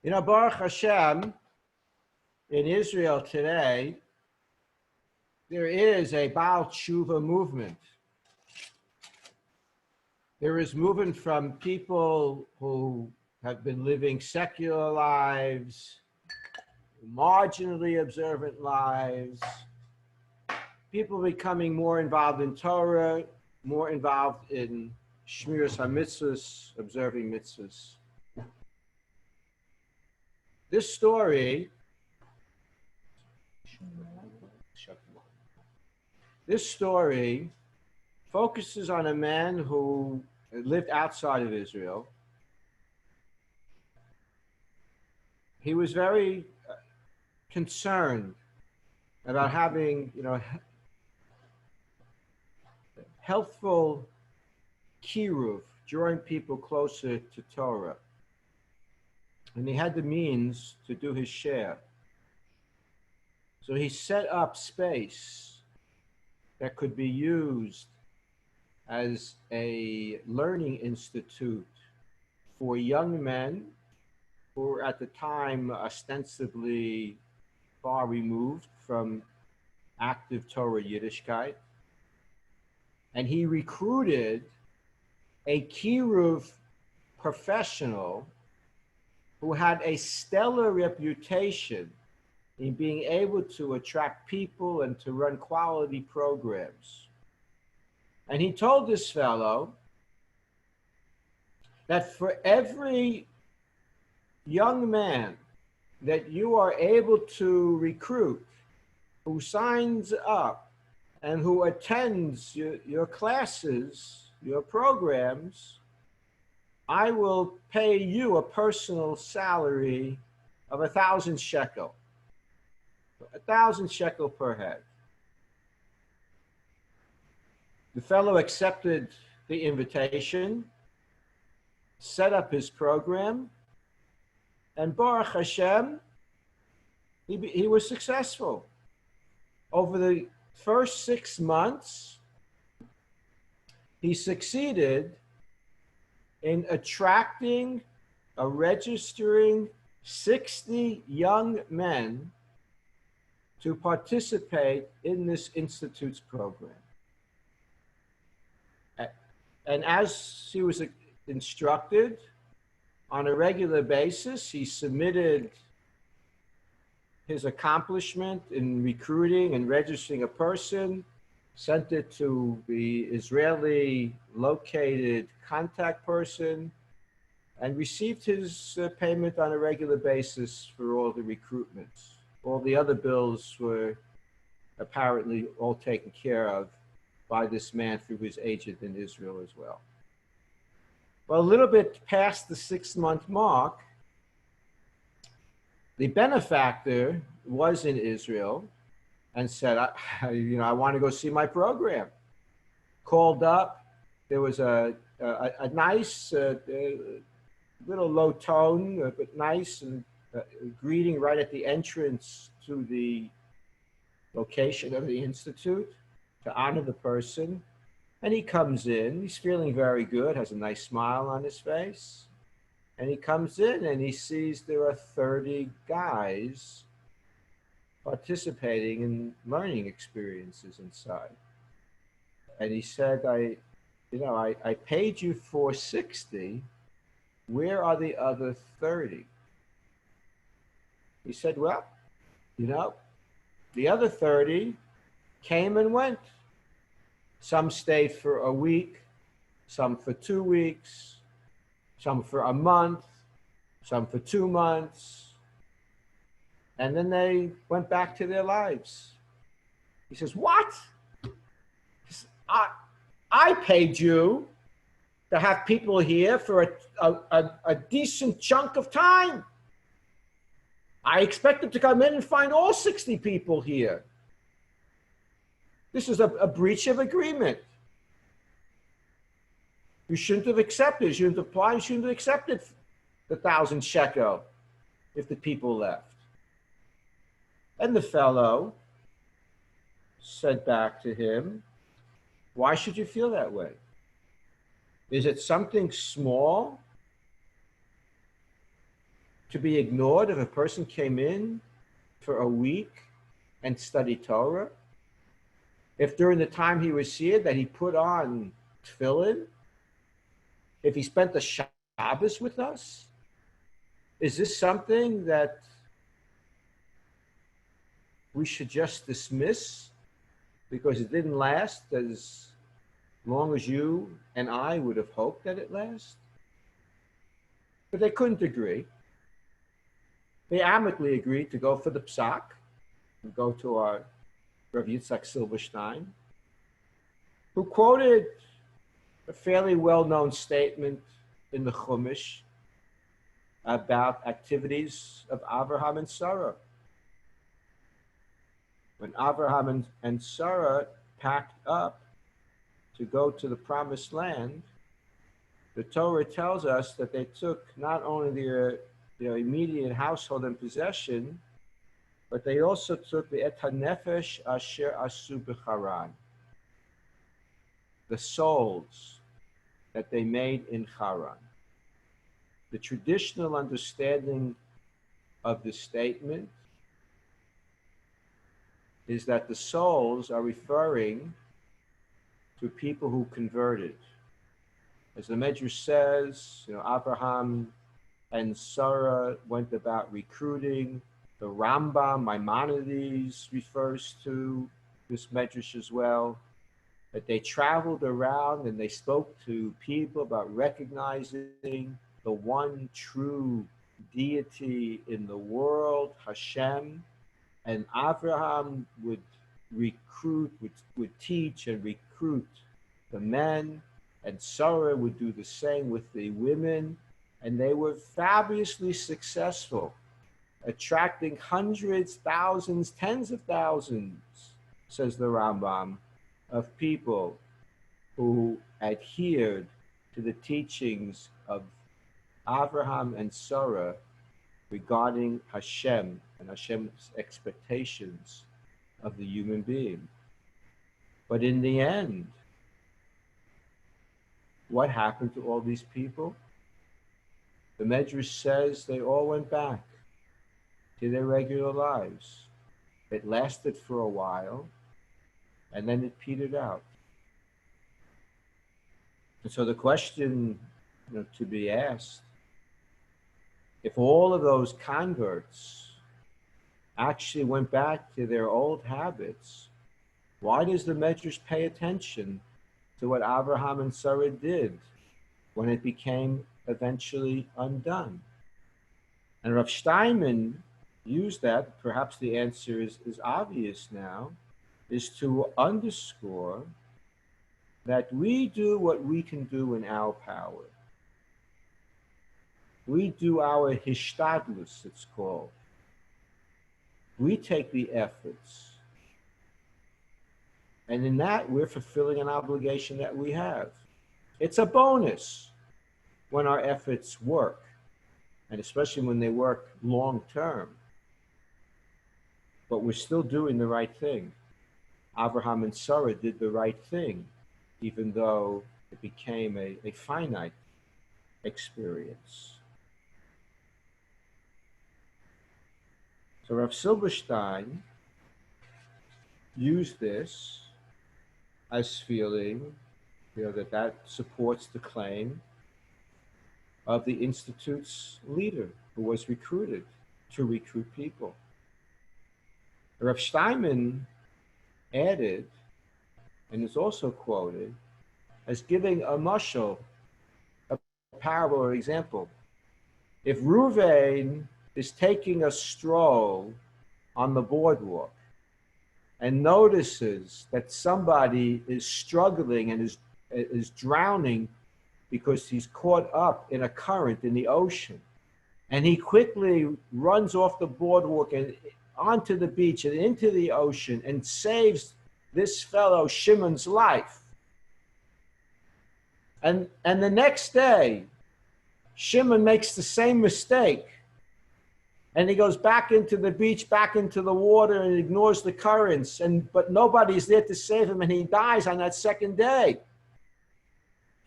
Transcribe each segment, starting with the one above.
You know, Baruch Hashem, in Israel today, there is a Baal Tshuva movement. There is movement from people who have been living secular lives, marginally observant lives, people becoming more involved in Torah, more involved in Shmiras HaMitzvahs, observing mitzvahs. This story focuses on a man who lived outside of Israel. He was very concerned about having, healthful kiruv, drawing people closer to Torah. And he had the means to do his share. So he set up space that could be used as a learning institute for young men who were at the time ostensibly far removed from active Torah Yiddishkeit. And he recruited a kiruv professional who had a stellar reputation in being able to attract people and to run quality programs. And he told this fellow that for every young man that you are able to recruit, who signs up and who attends your classes, your programs, I will pay you a personal salary of 1,000 shekel. 1,000 shekel per head. The fellow accepted the invitation, set up his program, and Baruch Hashem, he was successful. Over the first 6 months, he succeeded in attracting or registering 60 young men to participate in this institute's program. And as he was instructed on a regular basis, he submitted his accomplishment in recruiting and registering a person, sent it to the Israeli located contact person, and received his payment on a regular basis for all the recruitments. All the other bills were apparently all taken care of by this man through his agent in Israel as well. Well, a little bit past the 6-month mark, the benefactor was in Israel and said, I want to go see my program. Called up. There was a nice, little low tone, but nice and greeting right at the entrance to the location of the institute to honor the person. And he comes in, he's feeling very good, has a nice smile on his face. And he comes in and he sees there are 30 guys participating in learning experiences inside. And he said, I paid you for 60. Where are the other 30? He said, well, the other 30 came and went. Some stayed for a week, some for 2 weeks, some for a month, some for 2 months. And then they went back to their lives. He says, what? I paid you to have people here for a decent chunk of time. I expected to come in and find all 60 people here. This is a breach of agreement. You shouldn't have accepted, you shouldn't have applied, you shouldn't have accepted the 1,000 shekel if the people left. And the fellow said back to him, why should you feel that way? Is it something small to be ignored if a person came in for a week and studied Torah? If during the time he was here that he put on tefillin? If he spent the Shabbos with us? Is this something that we should just dismiss because it didn't last as long as you and I would have hoped that it lasts? But they couldn't agree. They amicably agreed to go for the psak and go to our Rav Yitzhak Silberstein, who quoted a fairly well-known statement in the Chumash about activities of Abraham and Sarah. When Abraham and Sarah packed up to go to the promised land, the Torah tells us that they took not only their immediate household and possession, but they also took the et hanefesh asher asu b'Charan, the souls that they made in Haran. The traditional understanding of this statement is that the souls are referring to people who converted. As the Medrash says, Abraham and Sarah went about recruiting. The Rambam, Maimonides, refers to this Medrash as well, that they traveled around and they spoke to people about recognizing the one true deity in the world, Hashem, and Abraham would teach and recruit the men, and Sarah would do the same with the women, and they were fabulously successful, attracting hundreds, thousands, tens of thousands, says the Rambam, of people who adhered to the teachings of Abraham and Sarah regarding Hashem and Hashem's expectations of the human being. But in the end, what happened to all these people? The Medrash says they all went back to their regular lives. It lasted for a while, and then it petered out. And so the question to be asked, if all of those converts actually went back to their old habits, why does the Medrash pay attention to what Abraham and Sarah did when it became eventually undone? And Rav Steinman used that, perhaps the answer is obvious now, is to underscore that we do what we can do in our power. We do our hishtadlus, it's called. We take the efforts. And in that, we're fulfilling an obligation that we have. It's a bonus when our efforts work, and especially when they work long term. But we're still doing the right thing. Abraham and Sarah did the right thing, even though it became a finite experience. So Rav Silberstein used this as feeling, that supports the claim of the Institute's leader who was recruited to recruit people. Rav Steinman added, and is also quoted, as giving a mashal, a parable or example. If Ruvain is taking a stroll on the boardwalk and notices that somebody is struggling and is drowning because he's caught up in a current in the ocean, and he quickly runs off the boardwalk and onto the beach and into the ocean and saves this fellow Shimon's life. And the next day, Shimon makes the same mistake. And he goes back into the beach, back into the water, and ignores the currents. But nobody's there to save him, and he dies on that second day.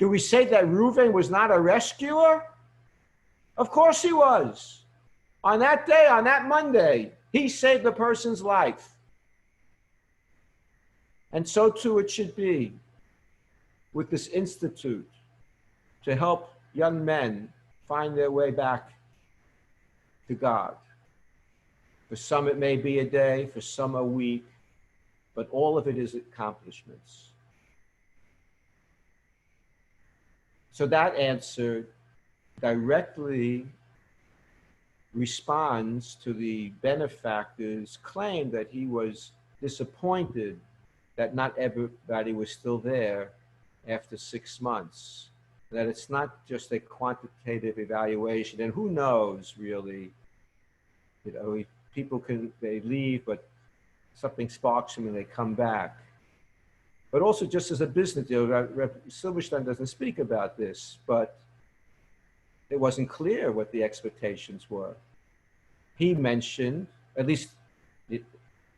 Do we say that Reuven was not a rescuer? Of course he was. On that day, on that Monday, he saved the person's life. And so too it should be with this institute to help young men find their way back to God. For some, it may be a day, for some, a week, but all of it is accomplishments. So that answer directly responds to the benefactor's claim that he was disappointed that not everybody was still there after 6 months, that it's not just a quantitative evaluation. And who knows, really, people they leave, but something sparks them and they come back. But also just as a business deal, Silberstein doesn't speak about this, but it wasn't clear what the expectations were. He mentioned, at least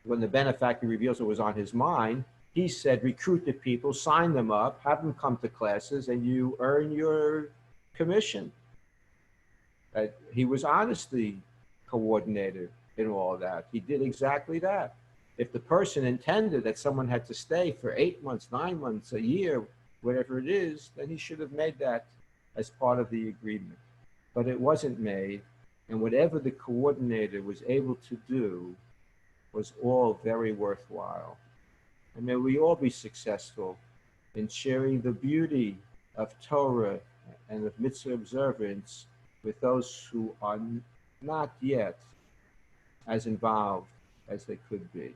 when the benefactor reveals what was on his mind, he said, recruit the people, sign them up, have them come to classes, and you earn your commission. He was honestly coordinator in all that. He did exactly that. If the person intended that someone had to stay for 8 months, 9 months, a year, whatever it is, then he should have made that as part of the agreement. But it wasn't made, and whatever the coordinator was able to do was all very worthwhile. And may we all be successful in sharing the beauty of Torah and of mitzvah observance with those who are not yet as involved as they could be.